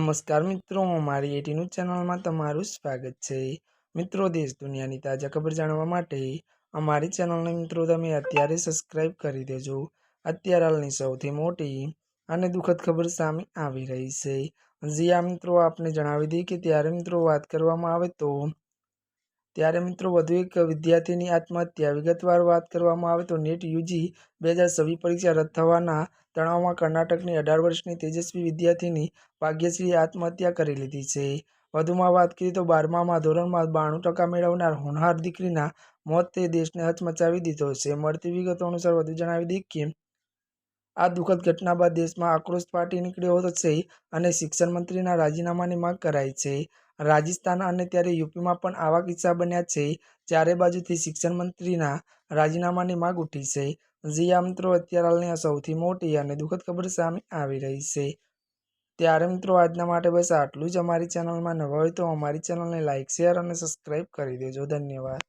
નમસ્કાર મિત્રો, મારી એટી ન્યૂઝ ચેનલમાં તમારું સ્વાગત છે। મિત્રો, દેશ દુનિયાની તાજા ખબર જાણવા માટે અમારી ચેનલને મિત્રો તમે અત્યારે સબસ્ક્રાઇબ કરી દેજો। અત્યારે હાલની સૌથી મોટી અને દુઃખદ ખબર સામે આવી રહી છે। જી આ મિત્રો, આપને જણાવી દઈએ કે ત્યારે મિત્રો વાત કરવામાં આવે તો વધુ એક વિદ્યાર્થીની આત્મહત્યા। વિગતવાર વાત કરવામાં આવે તો નેટ યુજી 2026 પરીક્ષા રદ થવાના તણાવમાં કર્ણાટકની 18 વર્ષની તેજસ્વી વિદ્યાર્થીની ભાગ્યશ્રીએ આત્મહત્યા કરી લીધી છે। વધુમાં વાત કરીએ તો 12મા ધોરણમાં 92% મેળવનાર હોનહાર દીકરીના મોતે દેશને હચમચાવી દીધો છે। મળતી વિગતો અનુસાર વધુ જણાવી દઈએ કે આ દુઃખદ ઘટના બાદ દેશમાં આક્રોશ ફાટી નીકળ્યો છે અને શિક્ષણ મંત્રીના રાજીનામાની માંગ કરાઈ છે। રાજસ્થાન અને ત્યારે યુપીમાં પણ આવા કિસ્સા બન્યા છે। ચારે બાજુથી શિક્ષણ મંત્રીના રાજીનામાની માંગ ઉઠી છે। જી આ મિત્રો, અત્યારે હાલની આ સૌથી મોટી અને દુઃખદ ખબર સામે આવી રહી છે। ત્યારે મિત્રો, આજના માટે બસ આટલું જ। અમારી ચેનલમાં નવા હોય તો અમારી ચેનલને લાઇક, શેર અને સબસ્ક્રાઇબ કરી દેજો। ધન્યવાદ।